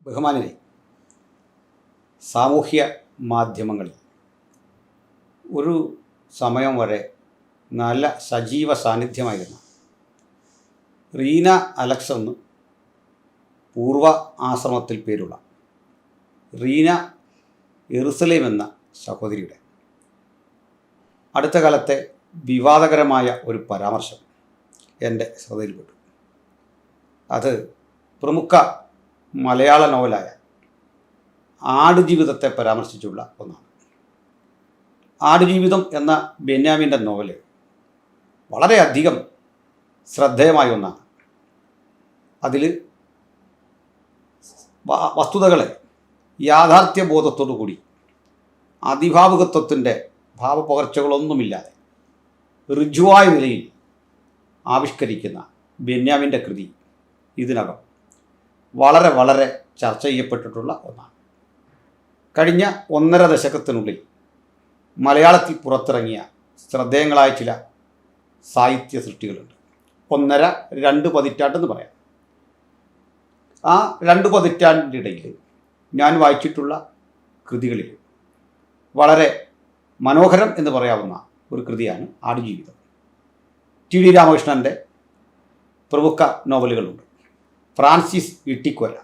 ബഹുമാനരെ, സാമൂഹ്യ മാധ്യമങ്ങളിൽ ഒരു സമയം വരെ നല്ല സജീവ സാന്നിധ്യമായിരുന്ന റീന അലക്സ് എന്ന് പൂർവ ആശ്രമത്തിൽ പേരുള്ള റീന എറുസലേം എന്ന സഹോദരിയുടെ അടുത്ത കാലത്തെ വിവാദകരമായ ഒരു പരാമർശം എൻ്റെ ശ്രദ്ധയിൽപ്പെട്ടു. അത് പ്രമുഖ മലയാള നോവലായ ആടുജീവിതത്തെ പരാമർശിച്ചുള്ള ഒന്നാണ്. ആടുജീവിതം എന്ന ബെന്യാമിൻ്റെ നോവല് വളരെയധികം ശ്രദ്ധേയമായ ഒന്നാണ്. അതിൽ വസ്തുതകളെ യാഥാർത്ഥ്യബോധത്തോടു കൂടി അതിഭാവുകത്വത്തിൻ്റെ ഭാവപകർച്ചകളൊന്നുമില്ലാതെ ഋജുവായ നിലയിൽ ആവിഷ്കരിക്കുന്ന ബെന്യാമിൻ്റെ കൃതി ഇതിനകം വളരെ ചർച്ച ചെയ്യപ്പെട്ടിട്ടുള്ള ഒന്നാണ്. കഴിഞ്ഞ 1.5 ദശകത്തിനുള്ളിൽ മലയാളത്തിൽ പുറത്തിറങ്ങിയ ശ്രദ്ധേയങ്ങളായ ചില സാഹിത്യ സൃഷ്ടികളുണ്ട്. 1.5-2 പതിറ്റാണ്ടെന്ന് പറയാം. ആ 2 പതിറ്റാണ്ടിൻ്റെ ഇടയിൽ ഞാൻ വായിച്ചിട്ടുള്ള കൃതികളിൽ വളരെ മനോഹരം എന്ന് പറയാവുന്ന ഒരു കൃതിയാണ് ആടുജീവിതം. ടി ഡി രാമകൃഷ്ണൻ്റെ പ്രമുഖ നോവലുകളുണ്ട്. ഫ്രാൻസിസ് ഇട്ടിക്കൊല,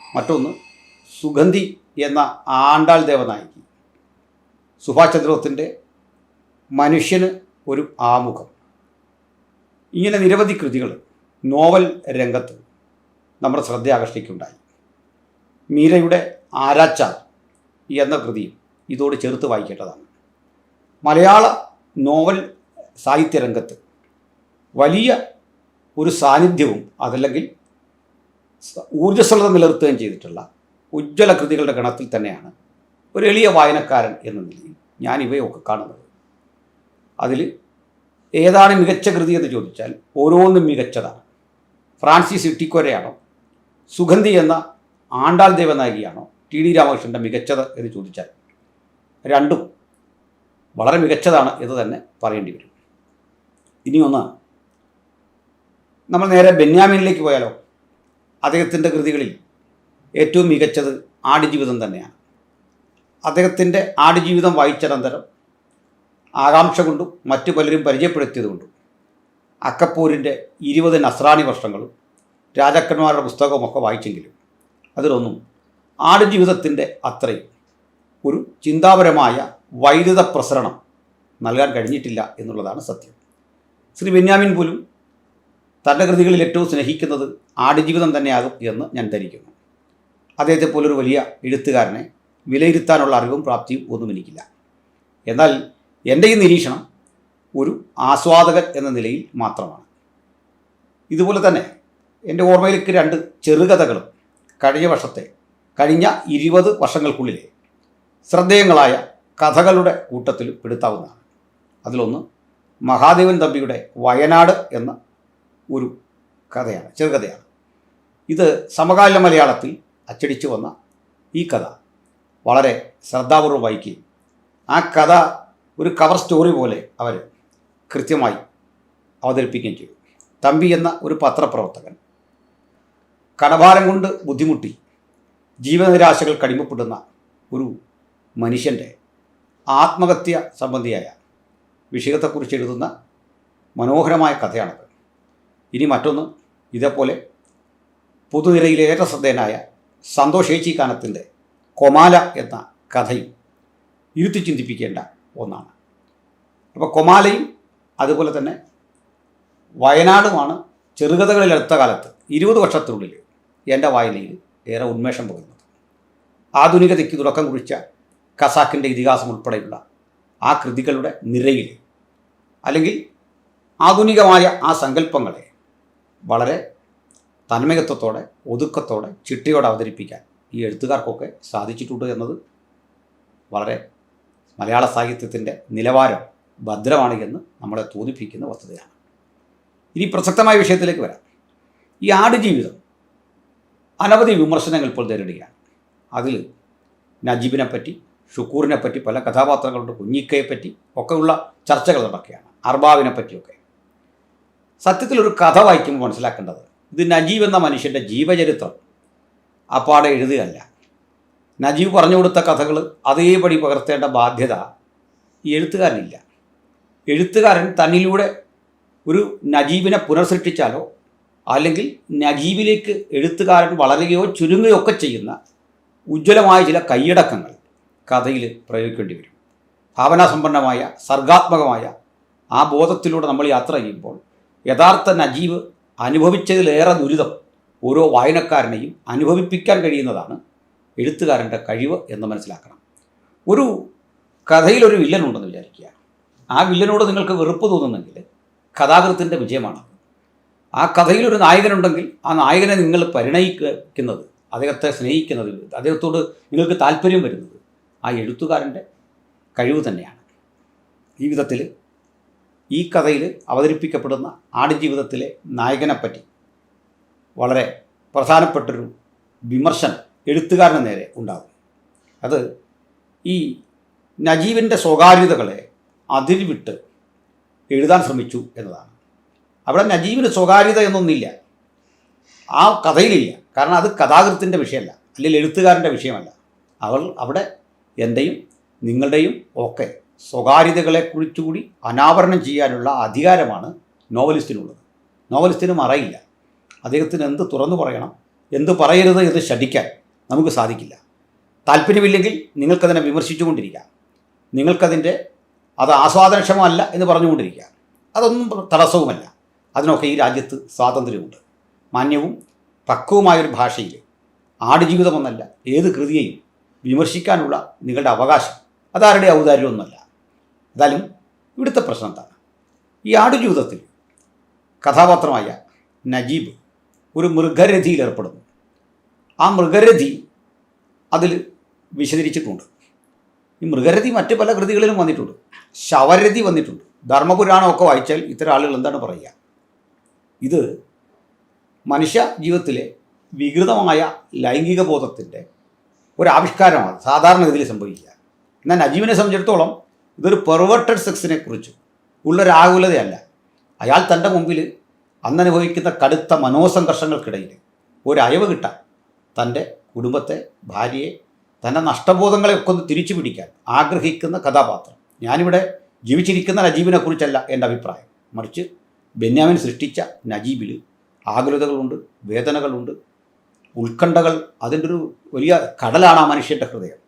മറ്റൊന്ന് സുഗന്ധി എന്ന ആണ്ടാൾ ദേവനായകി, സുഭാഷ് ചന്ദ്രബോസിൻ്റെ മനുഷ്യന് ഒരു ആമുഖം. ഇങ്ങനെ നിരവധി കൃതികൾ നോവൽ രംഗത്ത് നമ്മുടെ ശ്രദ്ധ ആകർഷിക്കുകയുണ്ടായി. മീരയുടെ ആരാച്ചാർ എന്ന കൃതിയും ഇതോട് ചേർത്ത് വായിക്കേണ്ടതാണ്. മലയാള നോവൽ സാഹിത്യരംഗത്ത് വലിയ ഒരു സാന്നിധ്യവും അതല്ലെങ്കിൽ ഊർജ്ജസ്വലത നിലനിർത്തുകയും ചെയ്തിട്ടുള്ള ഉജ്ജ്വല കൃതികളുടെ ഗണത്തിൽ തന്നെയാണ് ഒരു എളിയ വായനക്കാരൻ എന്ന നിലയിൽ ഞാൻ ഇവയൊക്കെ കാണുന്നത്. അതിൽ ഏതാണ് മികച്ച കൃതി എന്ന് ചോദിച്ചാൽ ഓരോന്നും മികച്ചതാണ്. ഫ്രാൻസിസ് ഇട്ടിക്കൊരയാണോ, സുഗന്ധി എന്ന ആണ്ടാൾ ദേവനായകിയാണോ, ടി ഡി രാമകൃഷ്ണൻ്റെ മികച്ചത് എന്ന് ചോദിച്ചാൽ രണ്ടും വളരെ മികച്ചതാണ് എന്ന് തന്നെ പറയേണ്ടി വരും. ഇനിയൊന്ന്, നമ്മൾ നേരെ ബെന്യാമിനിലേക്ക് പോയാലോ. അദ്ദേഹത്തിൻ്റെ കൃതികളിൽ ഏറ്റവും മികച്ചത് ആടുജീവിതം തന്നെയാണ്. അദ്ദേഹത്തിൻ്റെ ആടുജീവിതം വായിച്ചനന്തരം ആകാംക്ഷ കൊണ്ടും മറ്റു പലരും പരിചയപ്പെടുത്തിയതുകൊണ്ടും അക്കപ്പൂരിൻ്റെ 20 നസ്രാണി വർഷങ്ങളും രാജാക്കന്മാരുടെ പുസ്തകവുമൊക്കെ വായിച്ചെങ്കിലും അതിലൊന്നും ആടുജീവിതത്തിൻ്റെ അത്രയും ഒരു ചിന്താപരമായ വൈദ്യുത പ്രസരണം നൽകാൻ കഴിഞ്ഞിട്ടില്ല എന്നുള്ളതാണ് സത്യം. ശ്രീ ബെന്യാമിൻ പോലും തൻ്റെ കൃതികളിൽ ഏറ്റവും സ്നേഹിക്കുന്നത് ആടുജീവിതം തന്നെയാകും എന്ന് ഞാൻ ധരിക്കുന്നു. അദ്ദേഹത്തെ പോലൊരു വലിയ എഴുത്തുകാരനെ വിലയിരുത്താനുള്ള അറിവും പ്രാപ്തിയും ഒന്നും എനിക്കില്ല. എന്നാൽ എൻ്റെ ഈ നിരീക്ഷണം ഒരു ആസ്വാദകൻ എന്ന നിലയിൽ മാത്രമാണ്. ഇതുപോലെ തന്നെ എൻ്റെ ഓർമ്മയിലേക്ക് 2 ചെറുകഥകളും കഴിഞ്ഞ 20 വർഷങ്ങൾക്കുള്ളിലെ ശ്രദ്ധേയങ്ങളായ കഥകളുടെ കൂട്ടത്തിൽ പെടുത്താവുന്നതാണ്. അതിലൊന്ന് മഹാദേവൻ തമ്പിയുടെ വയനാട് എന്ന ഒരു കഥയാണ്, ചെറുകഥയാണ്. ഇത് സമകാലീന മലയാളത്തിൽ അച്ചടിച്ചു വന്ന ഈ കഥ വളരെ ശ്രദ്ധാപൂർവ്വം വായിക്കുകയും ആ കഥ ഒരു കവർ സ്റ്റോറി പോലെ അവർ കൃത്യമായി അവതരിപ്പിക്കുകയും ചെയ്തു. തമ്പി എന്ന ഒരു പത്രപ്രവർത്തകൻ കടഭാരം കൊണ്ട് ബുദ്ധിമുട്ടി ജീവനിരാശകൾ കടിമപ്പെടുന്ന ഒരു മനുഷ്യൻ്റെ ആത്മഹത്യ സംബന്ധിയായ വിഷയത്തെക്കുറിച്ച് എഴുതുന്ന മനോഹരമായ കഥയാണത്. ഇനി മറ്റൊന്ന്, ഇതേപോലെ പൊതുനിരയിലേറെ ശ്രദ്ധേയനായ സന്തോഷ് ഏച്ചിക്കാനത്തിൻ്റെ കൊമാല എന്ന കഥയും ഇരുത്തി ചിന്തിപ്പിക്കേണ്ട ഒന്നാണ്. അപ്പോൾ കൊമാലയും അതുപോലെ തന്നെ വയനാടുമാണ് ചെറുകഥകളിൽ അടുത്ത കാലത്ത് 20 വർഷത്തിനുള്ളിൽ എൻ്റെ വായനയിൽ ഏറെ ഉന്മേഷം പകരുന്നത്. ആധുനികതയ്ക്ക് തുടക്കം കുറിച്ച ഖസാക്കിൻ്റെ ഇതിഹാസം ഉൾപ്പെടെയുള്ള ആ കൃതികളുടെ നിരയിൽ അല്ലെങ്കിൽ ആധുനികമായ ആ സങ്കല്പങ്ങളെ വളരെ തന്മയത്വത്തോടെ ഒതുക്കത്തോടെ ചിട്ടയോടെ അവതരിപ്പിക്കാൻ ഈ എഴുത്തുകാർക്കൊക്കെ സാധിച്ചിട്ടുണ്ട് എന്നത് വളരെ മലയാള സാഹിത്യത്തിൻ്റെ നിലവാരം ഭദ്രമാണ് എന്ന് നമ്മളെ തോന്നിപ്പിക്കുന്ന വസ്തുതയാണ്. ഇനി പ്രസക്തമായ വിഷയത്തിലേക്ക് വരാം. ഈ ആടുജീവിതം അനവധി വിമർശനങ്ങൾ ഇപ്പോൾ നേരിടുകയാണ്. അതിൽ നജീബിനെപ്പറ്റി, ഷുക്കൂറിനെപ്പറ്റി, പല കഥാപാത്രങ്ങളുണ്ട്, കുഞ്ഞിക്കയെപ്പറ്റി ഒക്കെയുള്ള ചർച്ചകൾ നടക്കുകയാണ്, അർബാബിനെ പറ്റിയൊക്കെ. സത്യത്തിൽ ഒരു കഥ വായിക്കുമ്പോൾ മനസ്സിലാക്കേണ്ടത് ഇത് നജീബ് എന്ന മനുഷ്യൻ്റെ ജീവചരിത്രം അപ്പാടെ എഴുതുകയല്ല. നജീബ് പറഞ്ഞു കൊടുത്ത കഥകൾ അതേപടി പകർത്തേണ്ട ബാധ്യത ഈ എഴുത്തുകാരനില്ല. എഴുത്തുകാരൻ തന്നിലൂടെ ഒരു നജീബിനെ പുനർസൃഷ്ടിച്ചാലോ അല്ലെങ്കിൽ നജീബിലേക്ക് എഴുത്തുകാരൻ വളരുകയോ ചുരുങ്ങുകയോ ഒക്കെ ചെയ്യുന്ന ഉജ്ജ്വലമായ ചില കൈയടക്കങ്ങൾ കഥയിൽ പ്രയോഗിക്കേണ്ടി വരും. ഭാവനാസമ്പന്നമായ സർഗാത്മകമായ ആ ബോധത്തിലൂടെ നമ്മൾ യാത്ര ചെയ്യുമ്പോൾ യഥാർത്ഥ നജീബ് അനുഭവിച്ചതിലേറെ ദുരിതം ഓരോ വായനക്കാരനെയും അനുഭവിപ്പിക്കാൻ കഴിയുന്നതാണ് എഴുത്തുകാരൻ്റെ കഴിവ് എന്ന് മനസ്സിലാക്കണം. ഒരു കഥയിലൊരു വില്ലനുണ്ടെന്ന് വിചാരിക്കുക. ആ വില്ലനോട് നിങ്ങൾക്ക് വെറുപ്പ് തോന്നുന്നെങ്കിൽ കഥാകൃത്തിൻ്റെ വിജയമാണ്. ആ കഥയിലൊരു നായകനുണ്ടെങ്കിൽ ആ നായകനെ നിങ്ങൾ പരിണയിക്കുന്നത്, അദ്ദേഹത്തെ സ്നേഹിക്കുന്നത്, അദ്ദേഹത്തോട് നിങ്ങൾക്ക് താല്പര്യം വരുന്നത് ആ എഴുത്തുകാരൻ്റെ കഴിവ് തന്നെയാണ്. ഈ വിധത്തിൽ ഈ കഥയിൽ അവതരിപ്പിക്കപ്പെടുന്ന ആടുജീവിതത്തിലെ നായകനെപ്പറ്റി വളരെ പ്രധാനപ്പെട്ടൊരു വിമർശനം എഴുത്തുകാരന് നേരെ ഉണ്ടാകും. അത് ഈ നജീബിൻ്റെ സ്വകാര്യതകളെ അതിർവിട്ട് എഴുതാൻ ശ്രമിച്ചു എന്നതാണ്. അവിടെ നജീബിന് സ്വകാര്യത എന്നൊന്നില്ല, ആ കഥയിലില്ല. കാരണം അത് കഥാകൃത്തിൻ്റെ വിഷയമല്ല, അല്ലെങ്കിൽ എഴുത്തുകാരൻ്റെ വിഷയമല്ല. അവിടെ എൻ്റെയും നിങ്ങളുടെയും ഒക്കെ സ്വകാര്യതകളെക്കുറിച്ചുകൂടി അനാവരണം ചെയ്യാനുള്ള അധികാരമാണ് നോവലിസ്റ്റിനുള്ളത്. നോവലിസ്റ്റിന് മറയില്ല. അദ്ദേഹത്തിന് എന്ത് തുറന്നു പറയണം, എന്ത് പറയരുത് എന്ന് ശഠിക്കാൻ നമുക്ക് സാധിക്കില്ല. താല്പര്യമില്ലെങ്കിൽ നിങ്ങൾക്കതിനെ വിമർശിച്ചുകൊണ്ടിരിക്കാം, അത് ആസ്വാദനക്ഷമമല്ല എന്ന് പറഞ്ഞുകൊണ്ടിരിക്കുക. അതൊന്നും തടസ്സവുമല്ല. അതിനൊക്കെ ഈ രാജ്യത്ത് സ്വാതന്ത്ര്യമുണ്ട്. മാന്യവും പക്വവുമായൊരു ഭാഷയിൽ ആടുജീവിതമെന്നല്ല ഏത് കൃതിയെയും വിമർശിക്കാനുള്ള നിങ്ങളുടെ അവകാശം അതാരുടെ ഔദാര്യമൊന്നുമല്ല. എന്തായാലും ഇവിടുത്തെ പ്രശ്നം എന്താണ്? ഈ ആടുജീവിതത്തിൽ കഥാപാത്രമായ നജീബ് ഒരു മൃഗരഥിയിൽ ഏർപ്പെടുന്നു. ആ മൃഗരഥി അതിൽ വിശദീകരിച്ചിട്ടുണ്ട്. ഈ മൃഗരഥി മറ്റ് പല കൃതികളിലും വന്നിട്ടുണ്ട്. ശവരഥി വന്നിട്ടുണ്ട്. ധർമ്മപുരാണമൊക്കെ വായിച്ചാൽ ഇത്തരം ആളുകൾ എന്താണ് പറയുക? ഇത് മനുഷ്യ ജീവിതത്തിലെ വികൃതമായ ലൈംഗിക ബോധത്തിൻ്റെ ഒരാവിഷ്കാരമാണ് സാധാരണഗതിയിൽ സംഭവിക്കുക. എന്നാൽ നജീബിനെ സംബന്ധിച്ചിടത്തോളം ഇതൊരു പെർവേർട്ടഡ് സെക്സിനെ കുറിച്ച് ഉള്ളൊരാകുലതയല്ല. അയാൾ തൻ്റെ മുമ്പിൽ അന്നനുഭവിക്കുന്ന കടുത്ത മനോസംഘർഷങ്ങൾക്കിടയിൽ ഒരയവ് കിട്ടാൻ തൻ്റെ കുടുംബത്തെ, ഭാര്യയെ, തൻ്റെ നഷ്ടബോധങ്ങളെയൊക്കെ ഒന്ന് തിരിച്ചു പിടിക്കാൻ ആഗ്രഹിക്കുന്ന കഥാപാത്രം. ഞാനിവിടെ ജീവിച്ചിരിക്കുന്ന നജീബിനെ കുറിച്ചല്ല എൻ്റെ അഭിപ്രായം, മറിച്ച് ബെന്യാമിൻ സൃഷ്ടിച്ച നജീബിൽ ആകുലതകളുണ്ട്, വേദനകളുണ്ട്, ഉത്കണ്ഠകൾ. അതിൻ്റെ ഒരു വലിയ കടലാണ് ആ മനുഷ്യൻ്റെ ഹൃദയം.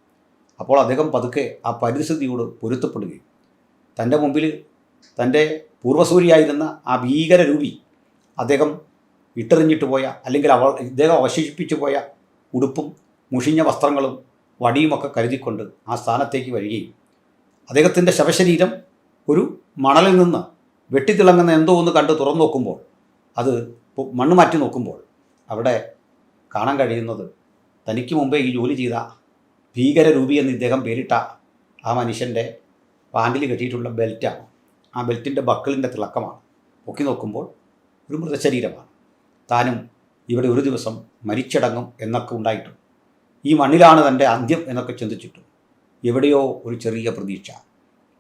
അപ്പോൾ അദ്ദേഹം പതുക്കെ ആ പരിസ്ഥിതിയോട് പൊരുത്തപ്പെടുകയും തൻ്റെ മുമ്പിൽ തൻ്റെ പൂർവ്വസൂരിയായിരുന്ന ആ ഭീകരരൂപി അദ്ദേഹം ഇട്ടെറിഞ്ഞിട്ട് പോയ, അല്ലെങ്കിൽ ഇദ്ദേഹം അവശേഷിപ്പിച്ചു പോയ ഉടുപ്പും മുഷിഞ്ഞ വസ്ത്രങ്ങളും വടിയുമൊക്കെ കരുതിക്കൊണ്ട് ആ സ്ഥാനത്തേക്ക് വരികയും അദ്ദേഹത്തിൻ്റെ ശവശരീരം ഒരു മണലിൽ നിന്ന് വെട്ടിത്തിളങ്ങുന്ന എന്തോ ഒന്ന് കണ്ട് തുറന്നു നോക്കുമ്പോൾ, അത് മണ്ണ് മാറ്റി നോക്കുമ്പോൾ അവിടെ കാണാൻ കഴിയുന്നത് തനിക്ക് മുമ്പേ ഈ ജോലി ചെയ്ത ഭീകരരൂപി എന്ന് ഇദ്ദേഹം പേരിട്ട ആ മനുഷ്യൻ്റെ പാൻറ്റിൽ കെട്ടിയിട്ടുള്ള ബെൽറ്റാണ്. ആ ബെൽറ്റിൻ്റെ ബക്കിളിൻ്റെ തിളക്കമാണ്. പൊക്കി നോക്കുമ്പോൾ ഒരു മൃതശരീരമാണ്. താനും ഇവിടെ ഒരു ദിവസം മരിച്ചടങ്ങും എന്നൊക്കെ ഉണ്ടായിട്ടും ഈ മണ്ണിലാണ് തൻ്റെ അന്ത്യം എന്നൊക്കെ ചിന്തിച്ചിട്ടും എവിടെയോ ഒരു ചെറിയ പ്രതീക്ഷ.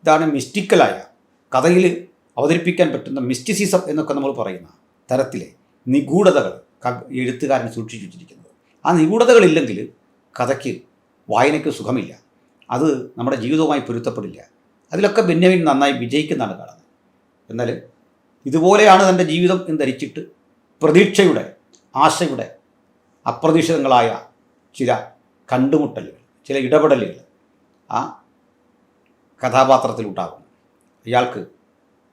ഇതാണ് മിസ്റ്റിക്കലായ കഥയിൽ അവതരിപ്പിക്കാൻ പറ്റുന്ന മിസ്റ്റിസിസം എന്നൊക്കെ നമ്മൾ പറയുന്ന തരത്തിലെ നിഗൂഢതകൾ എഴുത്തുകാരൻ സൂക്ഷിച്ചു വെച്ചിരിക്കുന്നത്. ആ നിഗൂഢതകളില്ലെങ്കിൽ കഥയ്ക്ക്, വായനയ്ക്ക് സുഖമില്ല. അത് നമ്മുടെ ജീവിതവുമായി പൊരുത്തപ്പെടില്ല. അതിലൊക്കെ ബെന്യാമിൻ നന്നായി വിജയിക്കുന്നതാണ് കാണുന്നത്. എന്നാൽ ഇതുപോലെയാണ് തൻ്റെ ജീവിതം എന്ന് ധരിച്ചിട്ട് പ്രതീക്ഷയുടെ, ആശയുടെ അപ്രതീക്ഷിതങ്ങളായ ചില കണ്ടുമുട്ടലുകൾ, ചില ഇടപെടലുകൾ ആ കഥാപാത്രത്തിലുണ്ടാകും. അയാൾക്ക്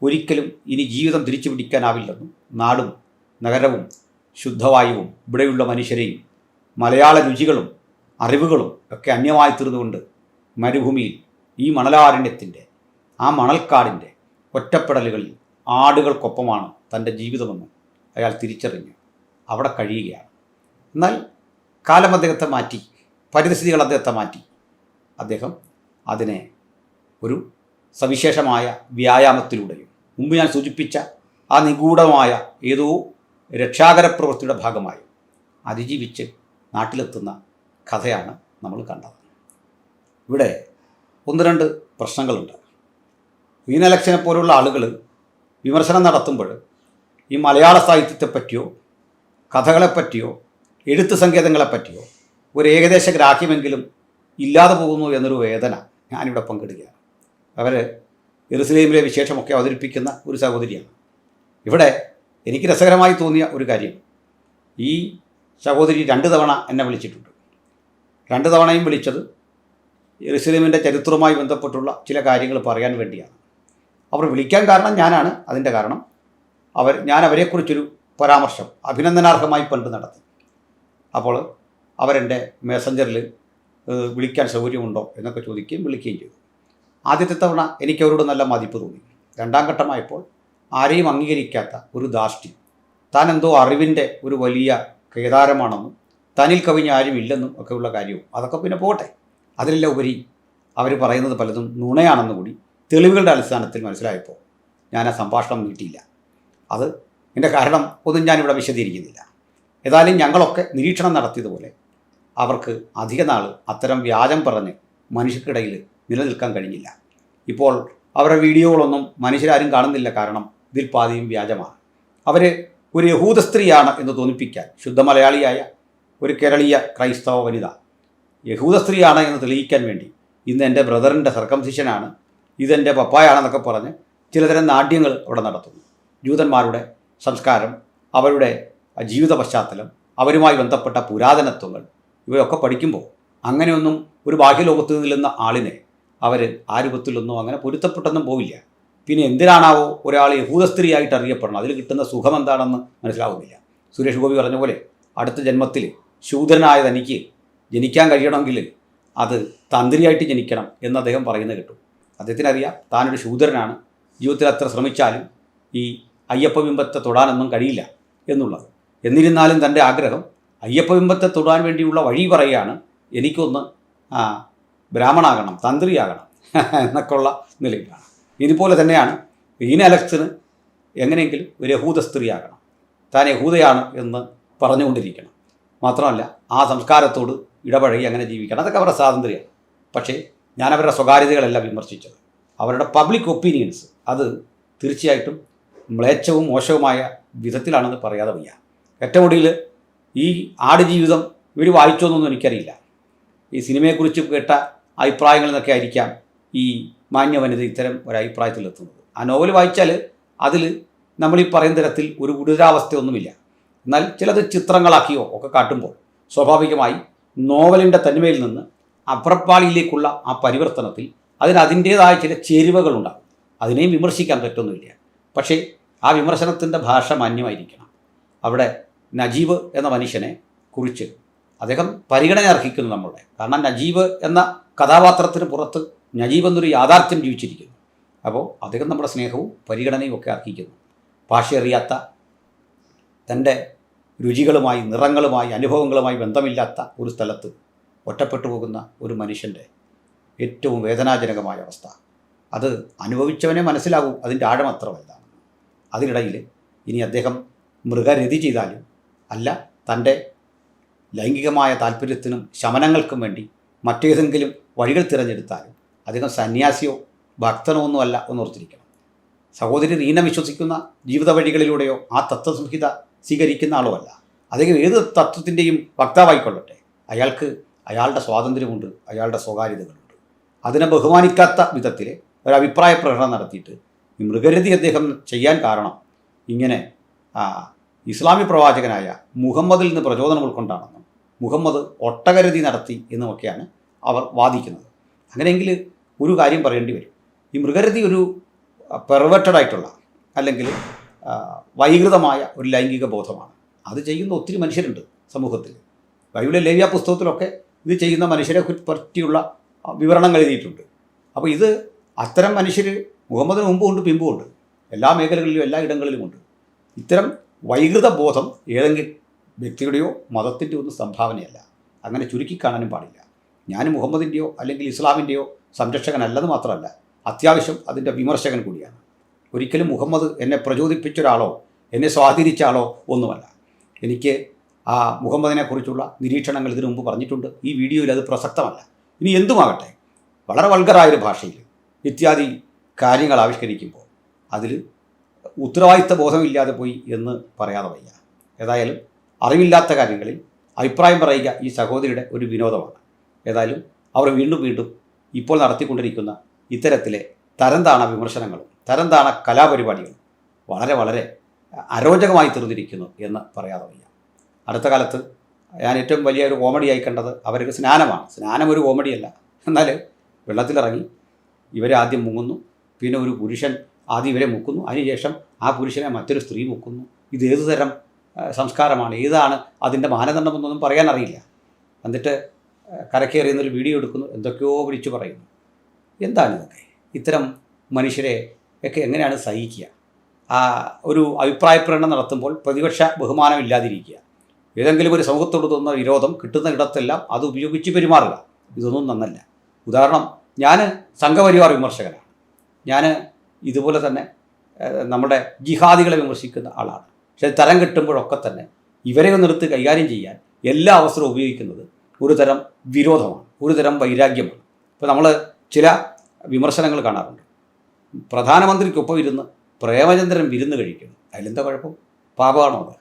ഒരിക്കലും ഇനി ജീവിതം തിരിച്ചു പിടിക്കാനാവില്ലെന്നും നാടും നഗരവും ശുദ്ധവായുവും ഇവിടെയുള്ള മനുഷ്യരെയും മലയാള രുചികളും അറിവുകളും ഒക്കെ അന്യമായി തീർന്നുകൊണ്ട് മരുഭൂമിയിൽ ഈ മണലാരണ്യത്തിൻ്റെ, ആ മണൽക്കാടിൻ്റെ ഒറ്റപ്പെടലുകളിൽ ആടുകൾക്കൊപ്പമാണ് തൻ്റെ ജീവിതമെന്നും അയാൾ തിരിച്ചറിഞ്ഞു അവിടെ കഴിയുകയാണ്. എന്നാൽ കാലം അദ്ദേഹത്തെ മാറ്റി, പരിസ്ഥിതികൾ അദ്ദേഹത്തെ മാറ്റി. അദ്ദേഹം അതിനെ ഒരു സവിശേഷമായ വ്യായാമത്തിലൂടെയും മുമ്പ് ഞാൻ സൂചിപ്പിച്ച ആ നിഗൂഢമായ ഏതോ രക്ഷാകര പ്രവൃത്തിയുടെ ഭാഗമായി അതിജീവിച്ച് നാട്ടിലെത്തുന്ന കഥയാണ് നമ്മൾ കണ്ടത്. ഇവിടെ ഒന്ന് രണ്ട് പ്രശ്നങ്ങളുണ്ട്. വീനലക്ഷനെ പോലുള്ള ആളുകൾ വിമർശനം നടത്തുമ്പോൾ ഈ മലയാള സാഹിത്യത്തെപ്പറ്റിയോ കഥകളെപ്പറ്റിയോ എഴുത്ത് സങ്കേതങ്ങളെപ്പറ്റിയോ ഒരു ഏകദേശ ഗ്രാഹ്യമെങ്കിലും ഇല്ലാതെ പോകുന്നു എന്നൊരു വേദന ഞാനിവിടെ പങ്കിടുകയാണ്. അവർ യെരുസലേമിലെ വിശേഷമൊക്കെ അവതരിപ്പിക്കുന്ന ഒരു സഹോദരിയാണ്. ഇവിടെ എനിക്ക് രസകരമായി തോന്നിയ ഒരു കാര്യം, ഈ സഹോദരി 2 തവണ എന്നെ വിളിച്ചിട്ടുണ്ട്. 2 തവണയും വിളിച്ചത് യെരുസലേമിൻ്റെ ചരിത്രവുമായി ബന്ധപ്പെട്ടുള്ള ചില കാര്യങ്ങൾ പറയാൻ വേണ്ടിയാണ്. അവർ വിളിക്കാൻ കാരണം ഞാനാണ്. അതിൻ്റെ കാരണം ഞാൻ അവരെക്കുറിച്ചൊരു പരാമർശം അഭിനന്ദനാർഹമായി പണ്ട് നടത്തി. അപ്പോൾ അവരെൻ്റെ മെസ്സഞ്ചറിൽ വിളിക്കാൻ സൗകര്യമുണ്ടോ എന്നൊക്കെ ചോദിക്കുകയും വിളിക്കുകയും ചെയ്തു. ആദ്യത്തെ തവണ എനിക്ക് അവരോട് നല്ല മതിപ്പ് തോന്നി. 2ാം ഘട്ടമായപ്പോൾ ആരെയും അംഗീകരിക്കാത്ത ഒരു ധാർഷ്ട്യം, താൻ എന്തോ അറിവിൻ്റെ ഒരു വലിയ കേദാരമാണെന്നും തന്നിൽ കവിഞ്ഞ ആരും ഇല്ലെന്നും ഒക്കെയുള്ള കാര്യവും അതൊക്കെ പിന്നെ പോട്ടെ. അതിലെല്ലാം ഉപരി അവർ പറയുന്നത് പലതും നുണയാണെന്ന് കൂടി തെളിവുകളുടെ അടിസ്ഥാനത്തിൽ മനസ്സിലായപ്പോൾ ഞാൻ ആ സംഭാഷണം നീട്ടിയില്ല. അത് എൻ്റെ കാരണം ഒന്നും ഞാനിവിടെ വിശദീകരിക്കുന്നില്ല. ഏതായാലും ഞങ്ങളൊക്കെ നിരീക്ഷണം നടത്തിയതുപോലെ അവർക്ക് അധിക നാൾ അത്തരം വ്യാജം പറഞ്ഞ് മനുഷ്യർക്കിടയിൽ നിലനിൽക്കാൻ കഴിഞ്ഞില്ല. ഇപ്പോൾ അവരുടെ വീഡിയോകളൊന്നും മനുഷ്യരാരും കാണുന്നില്ല. കാരണം ഇതിൽ പാതിയും വ്യാജമാണ്. അവർ ഒരു യഹൂദ സ്ത്രീയാണ് എന്ന് തോന്നിപ്പിക്കാൻ ശുദ്ധ മലയാളിയായ ഒരു കേരളീയ ക്രൈസ്തവ വനിത യഹൂദ സ്ത്രീയാണ് എന്ന് തെളിയിക്കാൻ വേണ്ടി ഇന്ന് എൻ്റെ ബ്രദറിൻ്റെ സർക്കംസിഷനാണ്, ഇതെൻ്റെ പപ്പായാണെന്നൊക്കെ പറഞ്ഞ് ചിലതരം നാട്യങ്ങൾ അവിടെ നടത്തുന്നു. ജൂതന്മാരുടെ സംസ്കാരം, അവരുടെ ജീവിത പശ്ചാത്തലം, അവരുമായി ബന്ധപ്പെട്ട പുരാതനത്വങ്ങൾ ഇവയൊക്കെ പഠിക്കുമ്പോൾ അങ്ങനെയൊന്നും ഒരു ബാഹ്യലോകത്ത് നിൽക്കുന്ന ആളിനെ അവർ ആ രൂപത്തിലൊന്നും അങ്ങനെ പൊരുത്തപ്പെട്ടൊന്നും പോവില്ല. പിന്നെ എന്തിനാണാവോ ഒരാൾ യഹൂദ സ്ത്രീയായിട്ട് അറിയപ്പെടണം? അതിൽ കിട്ടുന്ന സുഖം എന്താണെന്ന് മനസ്സിലാവുന്നില്ല. സുരേഷ് ഗോപി പറഞ്ഞ പോലെ അടുത്ത ജന്മത്തിൽ ശൂദ്രനായ തനിക്ക് ജനിക്കാൻ കഴിയണമെങ്കിൽ അത് തന്ത്രിയായിട്ട് ജനിക്കണം എന്ന് അദ്ദേഹം പറയുന്നത് കേട്ടു. അദ്ദേഹത്തിനറിയാം താനൊരു ശൂദ്രനാണ്, ജീവിതത്തിൽ അത്ര ശ്രമിച്ചാലും ഈ അയ്യപ്പബിംബത്തെ തൊടാനൊന്നും കഴിയില്ല എന്നുള്ളത്. എന്നിരുന്നാലും തൻ്റെ ആഗ്രഹം അയ്യപ്പബിംബത്തെ തൊടാൻ വേണ്ടിയുള്ള വഴി പറയുകയാണ്, എനിക്കൊന്ന് ബ്രാഹ്മണാകണം, തന്ത്രിയാകണം എന്നൊക്കെയുള്ള നിലയിലാണ്. ഇതുപോലെ തന്നെയാണ് ഈന അലക്സിന് എങ്ങനെയെങ്കിലും ഒരു യഹൂദ സ്ത്രീയാകണം, താൻ യഹൂദയാണ് എന്ന് പറഞ്ഞുകൊണ്ടിരിക്കണം. മാത്രമല്ല ആ സംസ്കാരത്തോട് ഇടപഴകി അങ്ങനെ ജീവിക്കണം. അതൊക്കെ അവരുടെ സ്വാതന്ത്ര്യമാണ്. പക്ഷേ ഞാൻ അവരുടെ സ്വകാര്യതകളല്ല വിമർശിച്ചത്. അവരുടെ പബ്ലിക് ഒപ്പീനിയൻസ് അത് തീർച്ചയായിട്ടും മ്ലേച്ഛവും മോശവുമായ വിധത്തിലാണെന്ന് പറയാതെ വയ്യ. ഏറ്റവും ഒടുവിൽ ഈ ആടുജീവിതം ഇവർ വായിച്ചോന്നൊന്നും എനിക്കറിയില്ല. ഈ സിനിമയെക്കുറിച്ച് കേട്ട അഭിപ്രായങ്ങളിൽ നിന്നൊക്കെ ആയിരിക്കാം ഈ മാന്യവനിത ഇത്തരം ഒരു അഭിപ്രായത്തിലെത്തുന്നത്. ആ നോവൽ വായിച്ചാൽ അതിൽ നമ്മളീ പറയുന്ന തരത്തിൽ ഒരു ഗുരുതരാവസ്ഥയൊന്നുമില്ല. എന്നാൽ ചിലത് ചിത്രങ്ങളാക്കിയോ ഒക്കെ കാട്ടുമ്പോൾ സ്വാഭാവികമായി നോവലിൻ്റെ തന്മയിൽ നിന്ന് അപ്രപ്പാളിയിലേക്കുള്ള ആ പരിവർത്തനത്തിൽ അതിൻ്റേതായ ചില ചേരുവകളുണ്ടാകും. അതിനെയും വിമർശിക്കാൻ പറ്റൊന്നുമില്ല. പക്ഷേ ആ വിമർശനത്തിൻ്റെ ഭാഷ മാന്യമായിരിക്കണം. അവിടെ നജീബ് എന്ന മനുഷ്യനെ കുറിച്ച് അദ്ദേഹം പരിഗണന അർഹിക്കുന്നു നമ്മളുടെ. കാരണം നജീബ് എന്ന കഥാപാത്രത്തിന് പുറത്ത് നജീബ് എന്നൊരു യാഥാർത്ഥ്യം ജീവിച്ചിരിക്കുന്നു. അപ്പോൾ അദ്ദേഹം നമ്മുടെ സ്നേഹവും പരിഗണനയും ഒക്കെ അർഹിക്കുന്നു. ഭാഷയറിയാത്ത, തൻ്റെ രുചികളുമായി, നിറങ്ങളുമായി, അനുഭവങ്ങളുമായി ബന്ധമില്ലാത്ത ഒരു സ്ഥലത്ത് ഒറ്റപ്പെട്ടു പോകുന്ന ഒരു മനുഷ്യൻ്റെ ഏറ്റവും വേദനാജനകമായ അവസ്ഥ, അത് അനുഭവിച്ചവനെ മനസ്സിലാകൂ അതിൻ്റെ ആഴം അത്ര വലുതാണ്. അതിനിടയിൽ ഇനി അദ്ദേഹം മൃഗരതി ചെയ്താലും അല്ല തൻ്റെ ലൈംഗികമായ താല്പര്യത്തിനും ശമനങ്ങൾക്കും വേണ്ടി മറ്റേതെങ്കിലും വഴികൾ തിരഞ്ഞെടുത്താലും അദ്ദേഹം സന്യാസിയോ ഭക്തനോ ഒന്നുമല്ല എന്നോർത്തിരിക്കണം. സഹോദരി റീന വിശ്വസിക്കുന്ന ജീവിത വഴികളിലൂടെയോ ആ തത്വസംഹിത സ്വീകരിക്കുന്ന ആളോ അല്ല. അദ്ദേഹം ഏത് തത്വത്തിൻ്റെയും വക്താവായിക്കൊള്ളട്ടെ, അയാൾക്ക് അയാളുടെ സ്വാതന്ത്ര്യമുണ്ട്, അയാളുടെ സ്വകാര്യതകളുണ്ട്. അതിനെ ബഹുമാനിക്കാത്ത വിധത്തിൽ ഒരു അഭിപ്രായ പ്രകടനം നടത്തിയിട്ട് ഈ മൃഗരതി അദ്ദേഹം ചെയ്യാൻ കാരണം ഇങ്ങനെ ഇസ്ലാമി പ്രവാചകനായ മുഹമ്മദിൽ നിന്ന് പ്രചോദനം ഉൾക്കൊണ്ടാണെന്നും മുഹമ്മദ് ഒട്ടകരതി നടത്തി എന്നുമൊക്കെയാണ് അവർ വാദിക്കുന്നത്. അങ്ങനെയെങ്കിൽ ഒരു കാര്യം പറയേണ്ടി വരും. ഈ മൃഗരതി ഒരു പെർവേർട്ടഡ് ആയിട്ടുള്ള അല്ലെങ്കിൽ വൈകൃതമായ ഒരു ലൈംഗിക ബോധമാണ്. അത് ചെയ്യുന്ന ഒത്തിരി മനുഷ്യരുണ്ട് സമൂഹത്തിൽ. ബൈബിളിലെ ലേവ്യ പുസ്തകത്തിലൊക്കെ ഇത് ചെയ്യുന്ന മനുഷ്യരെ പറ്റിയുള്ള വിവരണങ്ങൾ എഴുതിയിട്ടുണ്ട്. അപ്പോൾ ഇത് അത്തരം മനുഷ്യർ മുഹമ്മദിന് മുമ്പുമുണ്ട് പിമ്പുമുണ്ട്, എല്ലാ മേഖലകളിലും എല്ലാ ഇടങ്ങളിലുമുണ്ട്. ഇത്തരം വൈകൃത ബോധം ഏതെങ്കിലും വ്യക്തിയുടെയോ മതത്തിൻ്റെയോ ഒന്നും സംഭാവനയല്ല. അങ്ങനെ ചുരുക്കി കാണാനും പാടില്ല. ഞാൻ മുഹമ്മദിൻ്റെയോ അല്ലെങ്കിൽ ഇസ്ലാമിൻ്റെയോ സംരക്ഷകനല്ലെന്ന് മാത്രമല്ല, അത്യാവശ്യം അതിൻ്റെ വിമർശകൻ കൂടിയാണ്. ഒരിക്കലും മുഹമ്മദ് എന്നെ പ്രചോദിപ്പിച്ച ഒരാളോ എന്നെ സ്വാധീനിച്ച ആളോ ഒന്നുമല്ല. എനിക്ക് ആ മുഹമ്മദിനെക്കുറിച്ചുള്ള നിരീക്ഷണങ്ങൾ ഇതിനു മുമ്പ് പറഞ്ഞിട്ടുണ്ട്. ഈ വീഡിയോയിൽ അത് പ്രസക്തമല്ല. ഇനി എന്തുമാകട്ടെ, വളരെ വൾഗറായൊരു ഭാഷയിൽ ഇത്യാദി കാര്യങ്ങൾ ആവിഷ്കരിക്കുമ്പോൾ അതിൽ ഉത്തരവാദിത്ത ബോധമില്ലാതെ പോയി എന്ന് പറയാതെ വയ്യ. ഏതായാലും അറിവില്ലാത്ത കാര്യങ്ങളിൽ അഭിപ്രായം പറയുക ഈ സഹോദരിയുടെ ഒരു വിനോദമാണ്. ഏതായാലും അവർ വീണ്ടും വീണ്ടും ഇപ്പോൾ നടത്തിക്കൊണ്ടിരിക്കുന്ന ഇത്തരത്തിലെ തരംതാണ വിമർശനങ്ങളും തരംതാണ കലാപരിപാടികളും വളരെ വളരെ അരോചകമായി തീർന്നിരിക്കുന്നു എന്ന് പറയാതെ വയ്യ. അടുത്ത കാലത്ത് ഞാൻ ഏറ്റവും വലിയ ഒരു കോമഡിയായി കണ്ടത് അവർക്ക് സ്നാനമാണ്. സ്നാനം ഒരു കോമഡിയല്ല. എന്നാൽ വെള്ളത്തിലിറങ്ങി ഇവരെ ആദ്യം മുങ്ങുന്നു, പിന്നെ ഒരു പുരുഷൻ ആദ്യം ഇവരെ മുക്കുന്നു, അതിനുശേഷം ആ പുരുഷനെ മറ്റൊരു സ്ത്രീ മുക്കുന്നു. ഇത് ഏതു തരം സംസ്കാരമാണ്, ഏതാണ് അതിൻ്റെ മാനദണ്ഡമെന്നൊന്നും പറയാനറിയില്ല. എന്നിട്ട് കരക്കേറിയുന്നൊരു വീഡിയോ എടുക്കുന്നു, എന്തൊക്കെയോ വിളിച്ചു പറയുന്നു. എന്താണ് ഇതൊക്കെ? ഇത്തരം മനുഷ്യരെ ഒക്കെ എങ്ങനെയാണ് സഹിക്കുക? ഒരു അഭിപ്രായ പ്രകടനം നടത്തുമ്പോൾ പ്രതിപക്ഷ ബഹുമാനമില്ലാതിരിക്കുക, ഏതെങ്കിലും ഒരു സമൂഹത്തോട് തോന്നുന്ന വിരോധം കിട്ടുന്ന ഇടത്തെല്ലാം അത് ഉപയോഗിച്ച് പെരുമാറുക, ഇതൊന്നും നന്നല്ല. ഉദാഹരണം, ഞാൻ സംഘപരിവാർ വിമർശകനാണ്. ഞാൻ ഇതുപോലെ തന്നെ നമ്മുടെ ജിഹാദികളെ വിമർശിക്കുന്ന ആളാണ്. പക്ഷേ തരം കിട്ടുമ്പോഴൊക്കെ തന്നെ ഇവരെ നിർത്തി കൈകാര്യം ചെയ്യാൻ എല്ലാ അവസരവും ഉപയോഗിക്കുന്നത് ഒരു തരം വിരോധമാണ്, ഒരു തരം വൈരാഗ്യമാണ്. ഇപ്പോൾ നമ്മൾ ചില വിമർശനങ്ങൾ കാണാറുണ്ട്. പ്രധാനമന്ത്രിക്കൊപ്പം ഇരുന്ന് പ്രേമചന്ദ്രൻ വിരുന്ന് കഴിക്കുന്നു, അതിലെന്താ കുഴപ്പം? പാപമാണോ അത്?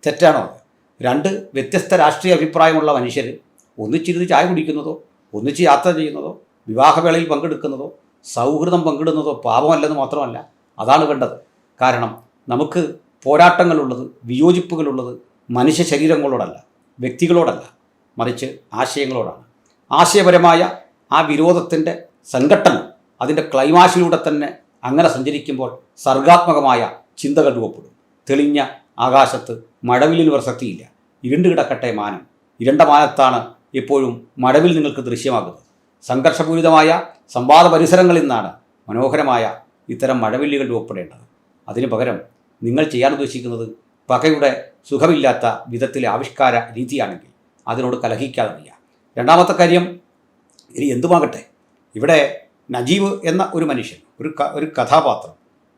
തെറ്റാണോ അത്? രണ്ട് വ്യത്യസ്ത രാഷ്ട്രീയ അഭിപ്രായമുള്ള മനുഷ്യർ ഒന്നിച്ചിരുന്ന് ചായ കുടിക്കുന്നതോ ഒന്നിച്ച് യാത്ര ചെയ്യുന്നതോ വിവാഹവേളയിൽ പങ്കെടുക്കുന്നതോ സൗഹൃദം പങ്കിടുന്നതോ പാപമല്ലെന്ന് മാത്രമല്ല, അതാണ് വേണ്ടത്. കാരണം നമുക്ക് പോരാട്ടങ്ങളുള്ളത്, വിയോജിപ്പുകളുള്ളത് മനുഷ്യ ശരീരങ്ങളോടല്ല, വ്യക്തികളോടല്ല, മറിച്ച് ആശയങ്ങളോടാണ്. ആശയപരമായ ആ വിരോധത്തിൻ്റെ സംഘട്ടനം അതിൻ്റെ ക്ലൈമാക്സിലൂടെ തന്നെ അങ്ങനെ സഞ്ചരിക്കുമ്പോൾ സർഗാത്മകമായ ചിന്തകൾ രൂപപ്പെടും. തെളിഞ്ഞ ആകാശത്ത് മഴവില്ലിന് പ്രസക്തിയില്ല. ഇരുണ്ട് കിടക്കട്ടെ മാനം, ഇരുണ്ട മാനത്താണ് എപ്പോഴും മഴവിൽ നിങ്ങൾക്ക് ദൃശ്യമാകുന്നത്. സംഘർഷപൂരിതമായ സംവാദ പരിസരങ്ങളിൽ നിന്നാണ് മനോഹരമായ ഇത്തരം മഴവില്ലുകൾ രൂപപ്പെടേണ്ടത്. അതിനു പകരം നിങ്ങൾ ചെയ്യാൻ ഉദ്ദേശിക്കുന്നത് പകയുടെ സുഖമില്ലാത്ത വിധത്തിലെ ആവിഷ്കാര രീതിയാണെങ്കിൽ അതിനോട് കലഹിക്കാതെ വയ്യ. രണ്ടാമത്തെ കാര്യം, ഇനി എന്തുമാകട്ടെ, ഇവിടെ നജീബ് എന്ന ഒരു മനുഷ്യൻ, ഒരു കഥാപാത്രം,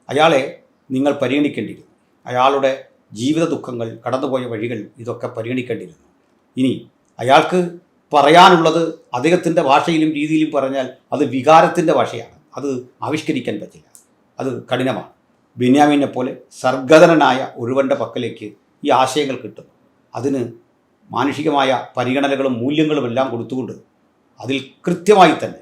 അയാളെ നിങ്ങൾ പരിഗണിക്കേണ്ടിയിരുന്നു. അയാളുടെ ജീവിത ദുഃഖങ്ങൾ, കടന്നുപോയ വഴികൾ, ഇതൊക്കെ പരിഗണിക്കേണ്ടിയിരുന്നു. ഇനി അയാൾക്ക് പറയാനുള്ളത് അദ്ദേഹത്തിൻ്റെ ഭാഷയിലും രീതിയിലും പറഞ്ഞാൽ അത് വികാരത്തിൻ്റെ ഭാഷയാണ്, അത് ആവിഷ്കരിക്കാൻ പറ്റില്ല, അത് കഠിനമാണ്. ബെന്യാമിനെ പോലെ സർഗതനായ ഒരുവൻ്റെ പക്കലേക്ക് ഈ ആശയങ്ങൾ കിട്ടുന്നു. അതിന് മാനുഷികമായ പരിഗണനകളും മൂല്യങ്ങളും എല്ലാം കൊടുത്തുകൊണ്ട് അതിൽ കൃത്യമായി തന്നെ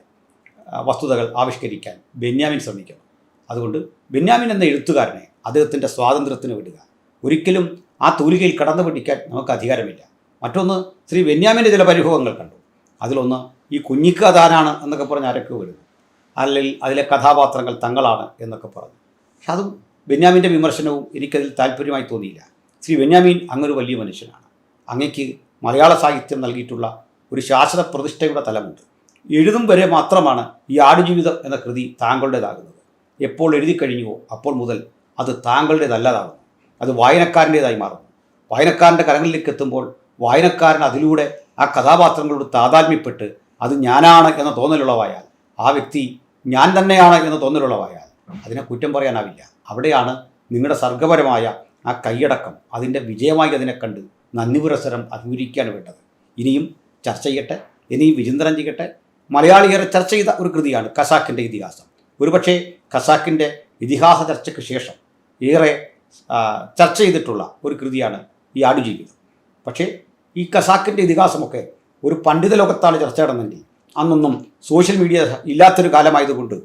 വസ്തുതകൾ ആവിഷ്കരിക്കാൻ ബെന്യാമിൻ ശ്രമിക്കുന്നു. അതുകൊണ്ട് ബെന്യാമിൻ എന്ന എഴുത്തുകാരനെ അദ്ദേഹത്തിൻ്റെ സ്വാതന്ത്ര്യത്തിന് വിടുക. ഒരിക്കലും ആ തൂലികയിൽ കടന്നു പിടിക്കാൻ നമുക്ക് അധികാരമില്ല. മറ്റൊന്ന്, ശ്രീ ബെന്യാമിൻ്റെ ചില പരിഭവങ്ങൾ കണ്ടു. അതിലൊന്ന്, ഈ കുഞ്ഞിക്ക താനാണ് എന്നൊക്കെ പറഞ്ഞ് ആരൊക്കെ വരുന്നു, അല്ലെങ്കിൽ അതിലെ കഥാപാത്രങ്ങൾ തങ്ങളാണ് എന്നൊക്കെ പറഞ്ഞു. പക്ഷെ അതും ബെന്യാമിൻ്റെ വിമർശനവും എനിക്കതിൽ താല്പര്യമായി തോന്നിയില്ല. ശ്രീ ബെന്യാമിൻ അങ്ങൊരു വലിയ മനുഷ്യനാണ്. അങ്ങയ്ക്ക് മലയാള സാഹിത്യം നൽകിയിട്ടുള്ള ഒരു ശാശ്വത പ്രതിഷ്ഠയുടെ തലമുണ്ട്. എഴുതും വരെ മാത്രമാണ് ഈ ആടുജീവിതം എന്ന കൃതി താങ്കളുടേതാകുന്നത്. എപ്പോൾ എഴുതി കഴിഞ്ഞുവോ അപ്പോൾ മുതൽ അത് താങ്കളുടേതല്ലതാകുന്നു, അത് വായനക്കാരൻ്റേതായി മാറുന്നു. വായനക്കാരൻ്റെ കരങ്ങളിലേക്ക് എത്തുമ്പോൾ വായനക്കാരൻ അതിലൂടെ ആ കഥാപാത്രങ്ങളോട് താതാത്മ്യപ്പെട്ട് അത് ഞാനാണ് എന്ന തോന്നലുളവായാൽ, ആ വ്യക്തി ഞാൻ തന്നെയാണ് എന്ന തോന്നലുളവായാൽ അതിനെ കുറ്റം പറയാനാവില്ല. അവിടെയാണ് നിങ്ങളുടെ സർഗപരമായ ആ കൈയടക്കം, അതിൻ്റെ വിജയമായി അതിനെ കണ്ട് നന്ദി പുരസ്സരം അഭിമുഖിക്കാൻ വേണ്ടത്. ഇനിയും ചർച്ച ചെയ്യട്ടെ, ഇനിയും വിചിന്തനം ചെയ്യട്ടെ. മലയാളിയേറെ ചർച്ച ചെയ്ത ഒരു കൃതിയാണ് ഖസാക്കിൻ്റെ ഇതിഹാസം. ഒരുപക്ഷെ ഖസാക്കിൻ്റെ ഇതിഹാസ ചർച്ചയ്ക്ക് ശേഷം ഏറെ ചർച്ച ചെയ്തിട്ടുള്ള ഒരു കൃതിയാണ് ഈ ആടുജീവിതം. പക്ഷേ ഈ ഖസാക്കിൻ്റെ ഇതിഹാസമൊക്കെ ഒരു പണ്ഡിത ലോകത്താണ് ചർച്ച നടന്നെങ്കിൽ അന്നൊന്നും സോഷ്യൽ മീഡിയ ഇല്ലാത്തൊരു കാലമായതുകൊണ്ട്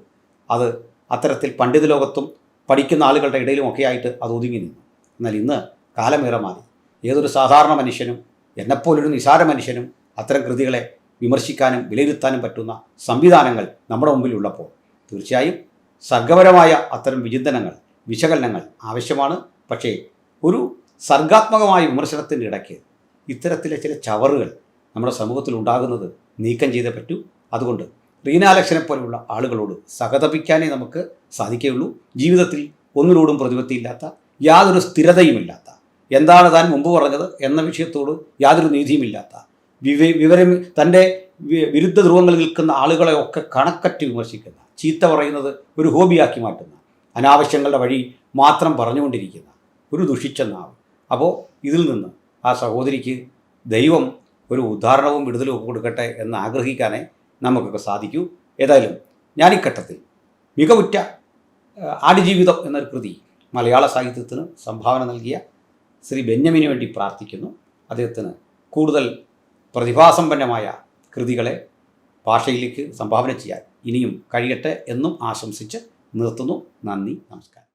അത് അത്തരത്തിൽ പണ്ഡിത ലോകത്തും പഠിക്കുന്ന ആളുകളുടെ ഇടയിലുമൊക്കെ ആയിട്ട് അത് ഒതുങ്ങി നിന്നു. എന്നാൽ ഇന്ന് കാലമേറെ മാറി. ഏതൊരു സാധാരണ മനുഷ്യനും, എന്നെപ്പോലൊരു നിസാര മനുഷ്യനും അത്തരം കൃതികളെ വിമർശിക്കാനും വിലയിരുത്താനും പറ്റുന്ന സംവിധാനങ്ങൾ നമ്മുടെ മുമ്പിലുള്ളപ്പോൾ തീർച്ചയായും സർഗപരമായ അത്തരം വിചിന്തനങ്ങൾ, വിശകലനങ്ങൾ ആവശ്യമാണ്. പക്ഷേ ഒരു സർഗാത്മകമായ വിമർശനത്തിൻ്റെ ഇടയ്ക്ക് ഇത്തരത്തിലെ ചില ചവറുകൾ നമ്മുടെ സമൂഹത്തിൽ ഉണ്ടാകുന്നത് നീക്കം ചെയ്തേ പറ്റൂ. അതുകൊണ്ട് റീന അലക്സിനെ പോലെയുള്ള ആളുകളോട് സഹതപിക്കാനേ നമുക്ക് സാധിക്കുകയുള്ളൂ. ജീവിതത്തിൽ ഒന്നിനോടും പ്രതിപത്തിയില്ലാത്ത, യാതൊരു സ്ഥിരതയുമില്ലാത്ത, എന്താണ് താൻ മുമ്പ് പറഞ്ഞത് എന്ന വിഷയത്തോട് യാതൊരു നീതിയുമില്ലാത്ത, വിവരം തൻ്റെ വിരുദ്ധ ധ്രുവങ്ങളിൽ നിൽക്കുന്ന ആളുകളെ ഒക്കെ കണക്കറ്റ് വിമർശിക്കുന്ന, ചീത്ത പറയുന്നത് ഒരു ഹോബിയാക്കി മാറ്റുന്ന, അനാവശ്യങ്ങളുടെ വഴി മാത്രം പറഞ്ഞുകൊണ്ടിരിക്കുന്ന ഒരു ദുഷിച്ച നാവ്. അപ്പോൾ ഇതിൽ നിന്ന് ആ സഹോദരിക്ക് ദൈവം ഒരു ഉദാഹരണവും വിടുതലും ഒക്കെ കൊടുക്കട്ടെ എന്ന് ആഗ്രഹിക്കാനേ നമുക്കൊക്കെ സാധിക്കൂ. ഏതായാലും ഞാൻ ഈ ഘട്ടത്തിൽ മികവുറ്റ ആടുജീവിതം എന്നൊരു കൃതി മലയാള സാഹിത്യത്തിന് സംഭാവന നൽകിയ ശ്രീ ബെന്യാമിന് വേണ്ടി പ്രാർത്ഥിക്കുന്നു. അദ്ദേഹത്തിന് കൂടുതൽ പ്രതിഭാസമ്പന്നമായ കൃതികളെ ഭാഷയിലേക്ക് സംഭാവന ചെയ്യാൻ ഇനിയും കഴിയട്ടെ എന്നും ആശംസിച്ച് നിർത്തുന്നു. നന്ദി, നമസ്കാരം.